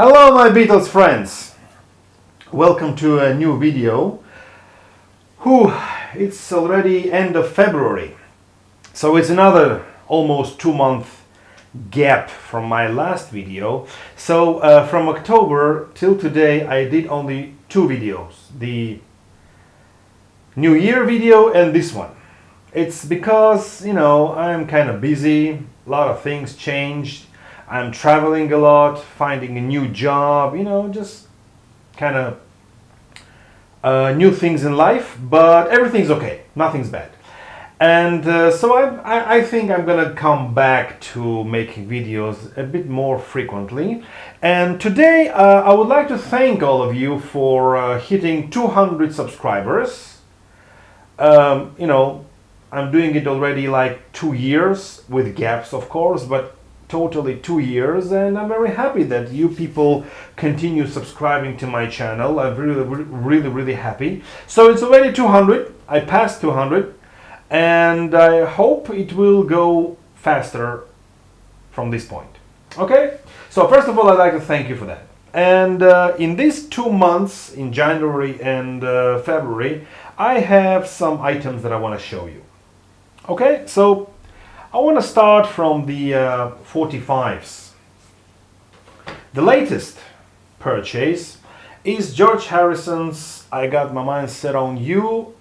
Hello my Beatles friends! Welcome to a new video. It's already end of February, so it's another almost 2-month gap from my last video. So from October till today I did only 2 videos, the New Year video and this one. It's because, I'm kind of busy, a lot of things changed. I'm traveling a lot, finding a new job, just kind of new things in life, but everything's okay, nothing's bad. And so I think I'm gonna come back to making videos a bit more frequently. And today I would like to thank all of you for hitting 200 subscribers. I'm doing it already like 2 years, with gaps of course, but totally 2 years, and I'm very happy that you people continue subscribing to my channel. I'm really happy. So it's already 200, I passed 200, and I hope it will go faster from this point. Okay, so first of all I'd like to thank you for that. And in these 2 months, in January and February, I have some items that I want to show you. Okay, so I want to start from the 45s. The latest purchase is George Harrison's I Got My Mind Set on You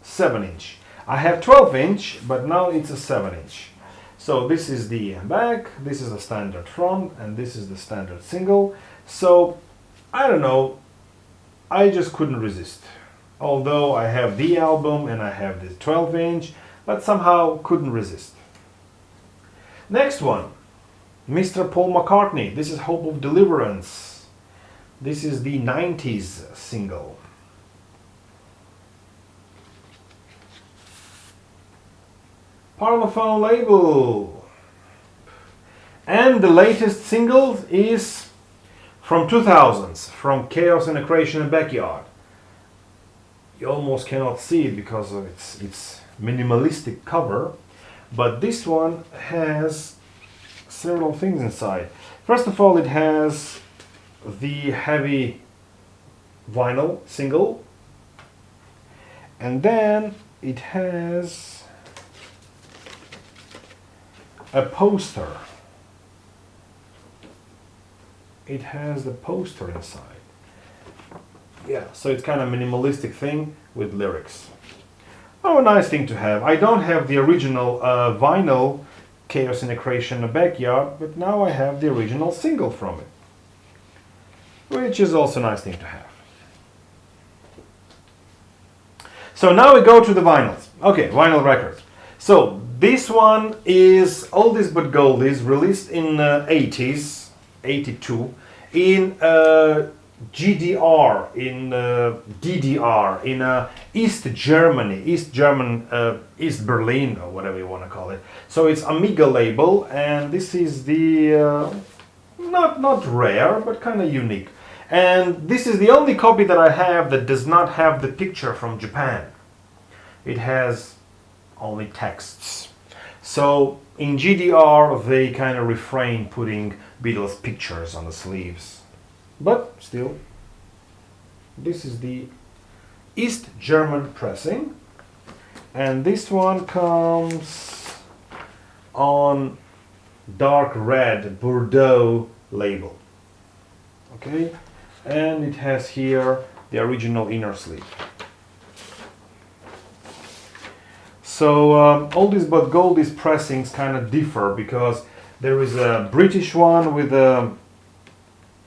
7-inch. I have 12-inch, but now it's a 7-inch. So this is the back, this is the standard front, and this is the standard single. So I don't know, I just couldn't resist. Although I have the album and I have the 12-inch, but somehow couldn't resist. Next one, Mr. Paul McCartney. This is Hope of Deliverance. This is the 90s single. Parlophone label. And the latest single is from 2000s, from Chaos and the Creation in Backyard. You almost cannot see it because of its minimalistic cover. But this one has several things inside. First of all, it has the heavy vinyl single, and then it has a poster. It has the poster inside. Yeah, so it's kind of minimalistic thing with lyrics. Oh, a nice thing to have. I don't have the original vinyl Chaos in the Creation in the Backyard, but now I have the original single from it, which is also a nice thing to have. So now we go to the vinyls. Okay, vinyl records. So this one is Oldies But Goldies, released in 80s, 82, in GDR, in DDR, in East Germany, East Berlin, or whatever you want to call it. So it's Amiga label, and this is the not rare, but kind of unique. And this is the only copy that I have that does not have the picture from Japan. It has only texts. So in GDR they kind of refrain putting Beatles pictures on the sleeves. But still, this is the East German pressing, and this one comes on dark red Bordeaux label. Okay, and it has here the original inner sleeve. So Oldies But Goldies pressings kind of differ because there is a British one with a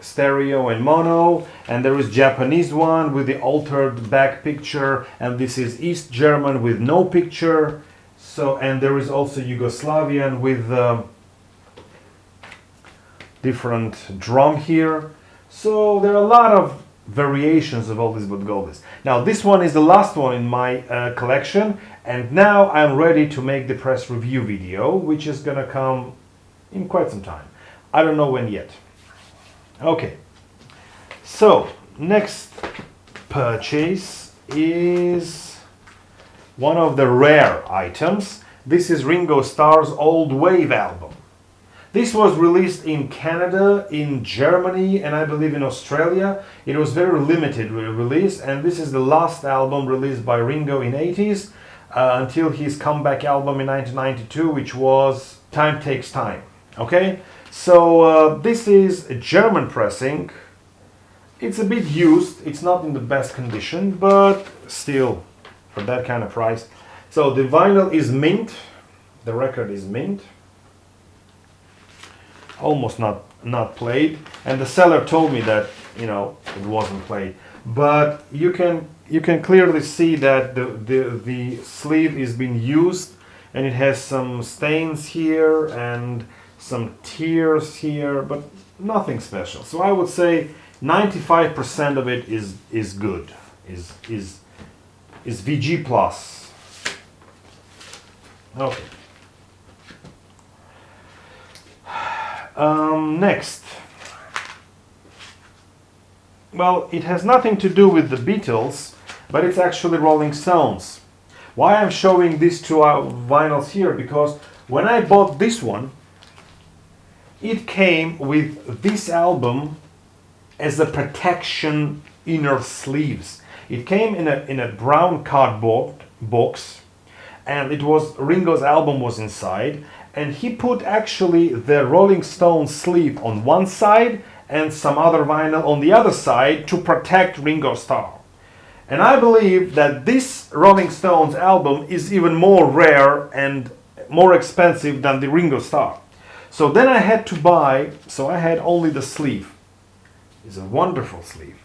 stereo and mono, and there is Japanese one with the altered back picture, and this is East German with no picture. So, and there is also Yugoslavian with different drum here. So there are a lot of variations of Oldies But Goldies. Now this one is the last one in my collection, and now I'm ready to make the press review video, which is gonna come in quite some time. I don't know when yet. Okay, so next purchase is one of the rare items. This is Ringo Starr's Old Wave album. This was released in Canada, in Germany, and I believe in Australia. It was very limited release, and this is the last album released by Ringo in 80s until his comeback album in 1992, which was Time Takes Time. Okay, so this is a German pressing. It's a bit used, it's not in the best condition, but still, for that kind of price. So the vinyl is mint, the record is mint, almost not played, and the seller told me that, you know, it wasn't played. But you can clearly see that the sleeve is being used, and it has some stains here and some tears here, but nothing special. So I would say 95% of it is good, is VG plus. Okay. Next. Well, it has nothing to do with the Beatles, but it's actually Rolling Stones. Why I'm showing these two vinyls here? Because when I bought this one, it came with this album as a protection inner sleeves. It came in a brown cardboard box, and it was Ringo's album was inside, and he put actually the Rolling Stones sleeve on one side and some other vinyl on the other side to protect Ringo Starr. And I believe that this Rolling Stones album is even more rare and more expensive than the Ringo Starr. So then I had to buy, so I had only the sleeve. It's a wonderful sleeve.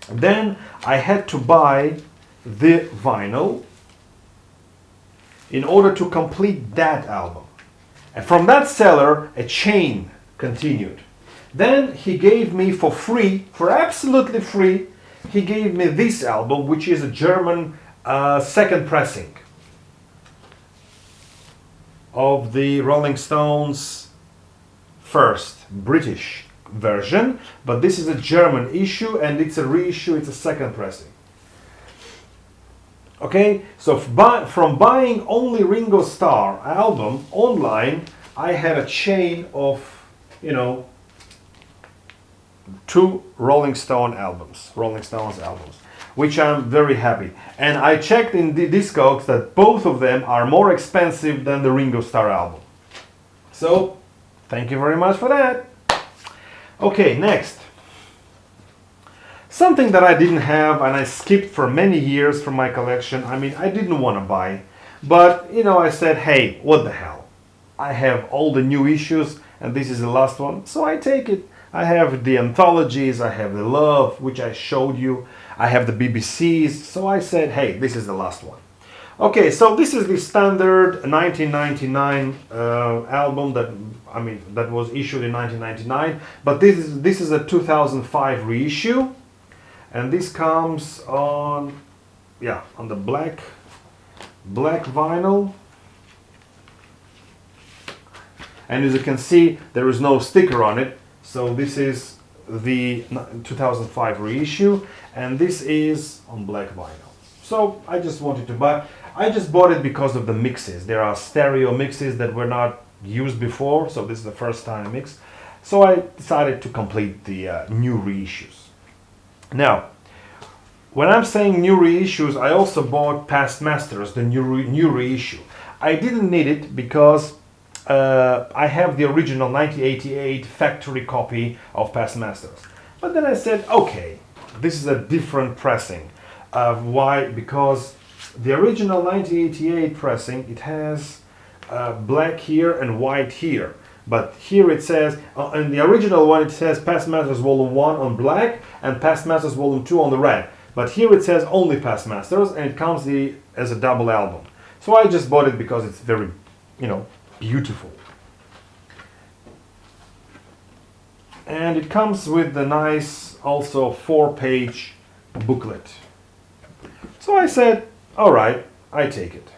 Then I had to buy the vinyl in order to complete that album. And from that seller, a chain continued. Then he gave me for free, for absolutely free, he gave me this album, which is a German second pressing of the Rolling Stones first British version, but this is a German issue and it's a reissue, it's a second pressing. Okay, so from buying only Ringo Starr album online, I had a chain of, you know, two Rolling Stones albums, which I'm very happy. And I checked in the Discogs that both of them are more expensive than the Ringo Starr album. So, thank you very much for that. Okay, next. Something that I didn't have and I skipped for many years from my collection. I mean, I didn't want to buy, but you know, I said, hey, what the hell? I have all the new issues and this is the last one, so I take it. I have the anthologies, I have the Love, which I showed you, I have the BBCs, so I said, hey, this is the last one. Okay, so this is the standard 1999 album that was issued in 1999, but this is a 2005 reissue, and this comes on the black vinyl, and as you can see, there is no sticker on it. So this is the 2005 reissue, and this is on black vinyl. So I just wanted to buy. I just bought it because of the mixes. There are stereo mixes that were not used before, so this is the first time mix. So I decided to complete the new reissues. Now, when I'm saying new reissues, I also bought Past Masters, the new reissue. I didn't need it because I have the original 1988 factory copy of Past Masters. But then I said, okay, this is a different pressing. Why? Because the original 1988 pressing, it has black here and white here. But here it says, in the original one it says Past Masters Volume 1 on black and Past Masters Volume 2 on the red. But here it says only Past Masters, and it comes as a double album. So I just bought it because it's very, beautiful. And it comes with the nice, also 4-page booklet. So I said, all right, I take it.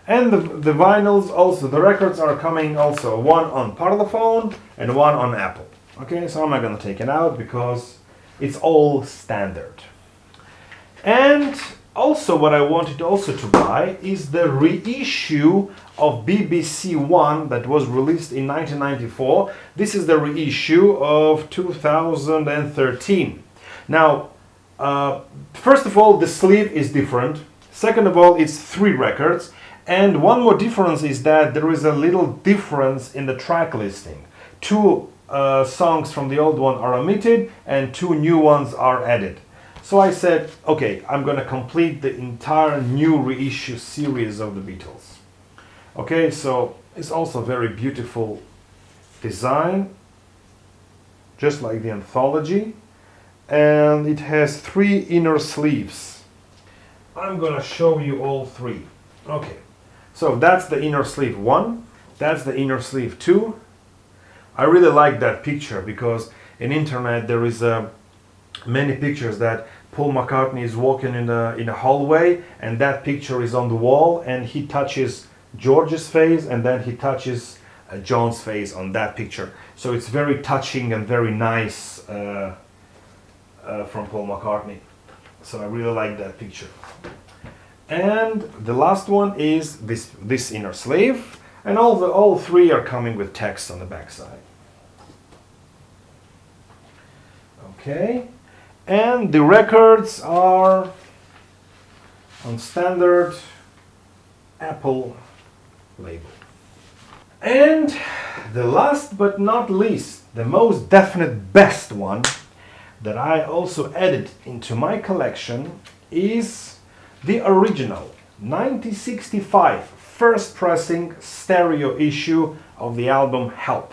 And the vinyls also, the records are coming also, one on Parlophone and one on Apple. Okay, so I'm not going to take it out because it's all standard. And Also, what I wanted also to buy is the reissue of BBC One that was released in 1994. This is the reissue of 2013. Now, first of all, the sleeve is different. Second of all, it's 3 records. And one more difference is that there is a little difference in the track listing. 2 songs from the old one are omitted and 2 new ones are added. So I said, okay, I'm going to complete the entire new reissue series of the Beatles. Okay, so it's also very beautiful design, just like the anthology. And it has 3 inner sleeves. I'm going to show you all 3. Okay, so that's the inner sleeve 1. That's the inner sleeve 2. I really like that picture because in internet there is many pictures that Paul McCartney is walking in a hallway and that picture is on the wall and he touches George's face and then he touches John's face on that picture. So it's very touching and very nice from Paul McCartney. So I really like that picture. And the last one is this inner sleeve, and all 3 are coming with text on the back side. Okay, and the records are on standard Apple label. And the last but not least, the most definite best one that I also added into my collection is the original 1965 first pressing stereo issue of the album Help.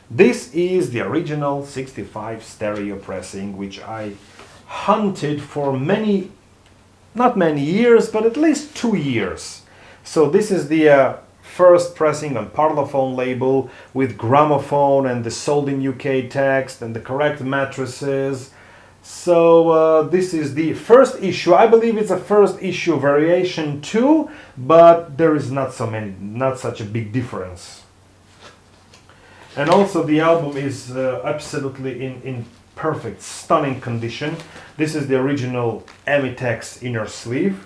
This is the original 65 stereo pressing, which I hunted for not many years, but at least 2 years. So this is the first pressing on Parlophone label with gramophone and the sold in UK text and the correct matrices. So this is the first issue. I believe it's a first issue variation too, but there is not such a big difference. And also the album is absolutely in perfect, stunning condition. This is the original Emitex inner sleeve.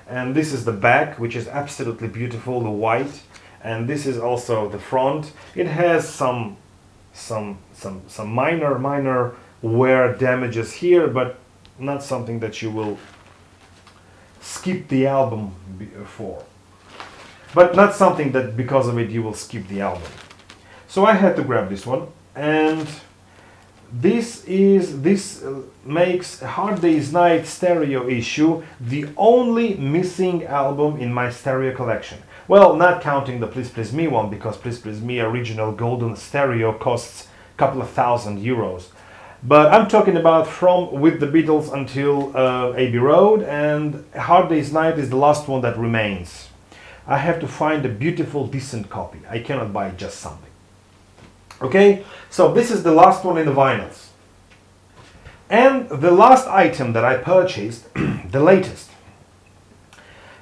And this is the back, which is absolutely beautiful, the white. And this is also the front. It has some minor wear damages here, but not something that you will skip the album for. But not something that because of it you will skip the album. So I had to grab this one, and this makes A Hard Day's Night stereo issue the only missing album in my stereo collection. Well, not counting the Please Please Me one, because Please Please Me original golden stereo costs a couple of €1,000. But I'm talking about from With the Beatles until Abbey Road, and A Hard Day's Night is the last one that remains. I have to find a beautiful, decent copy. I cannot buy just something. Okay, so this is the last one in the vinyls. And the last item that I purchased, the latest,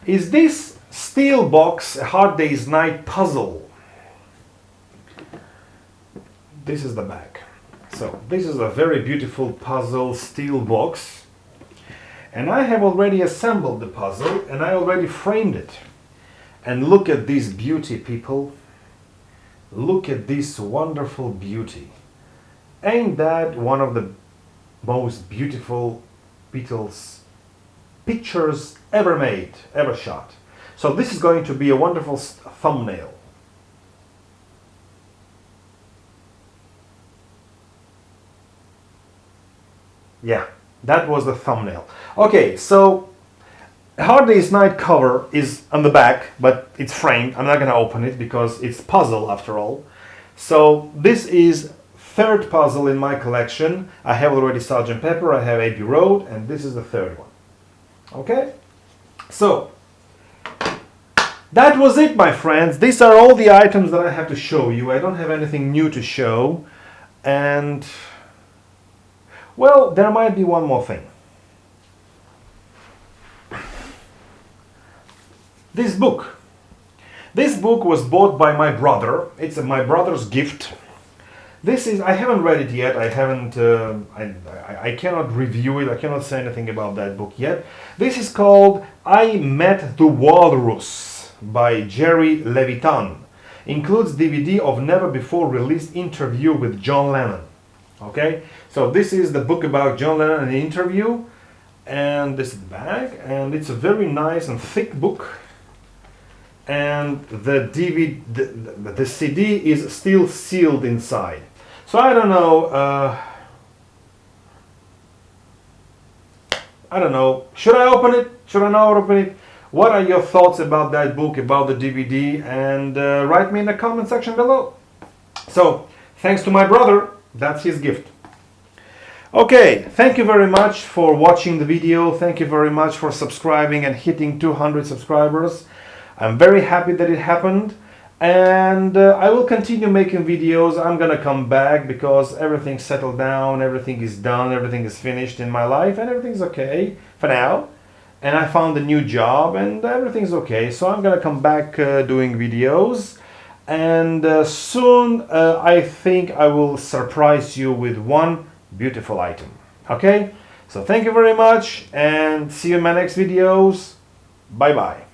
is this steel box, A Hard Day's Night puzzle. This is the back. So this is a very beautiful puzzle steel box. And I have already assembled the puzzle and I already framed it. And look at this beauty, people. Look at this wonderful beauty. Ain't that one of the most beautiful Beatles pictures ever made, ever shot? So this is going to be a wonderful thumbnail. Yeah, that was the thumbnail. Okay, so A Hard Day's Night cover is on the back, but it's framed. I'm not going to open it because it's puzzle after all. So this is third puzzle in my collection. I have already Sgt. Pepper, I have Abbey Road, and this is the third one. Okay? So, that was it, my friends. These are all the items that I have to show you. I don't have anything new to show. And, well, there might be one more thing. This book. This book was bought by my brother. It's my brother's gift. This is, I haven't read it yet. I haven't, I cannot review it. I cannot say anything about that book yet. This is called I Met the Walrus by Jerry Levitan. Includes DVD of never before released interview with John Lennon. Okay, so this is the book about John Lennon and the interview. And this is the back. And it's a very nice and thick book. And the DVD, the CD is still sealed inside. So I don't know. I don't know. Should I open it? Should I not open it? What are your thoughts about that book, about the DVD? And write me in the comment section below. So thanks to my brother. That's his gift. Okay, thank you very much for watching the video. Thank you very much for subscribing and hitting 200 subscribers. I'm very happy that it happened, and I will continue making videos. I'm gonna come back because everything's settled down, everything is done, everything is finished in my life, and everything's okay for now. And I found a new job and everything's okay. So I'm gonna come back doing videos, and soon I think I will surprise you with one beautiful item. Okay, so thank you very much and see you in my next videos. Bye bye.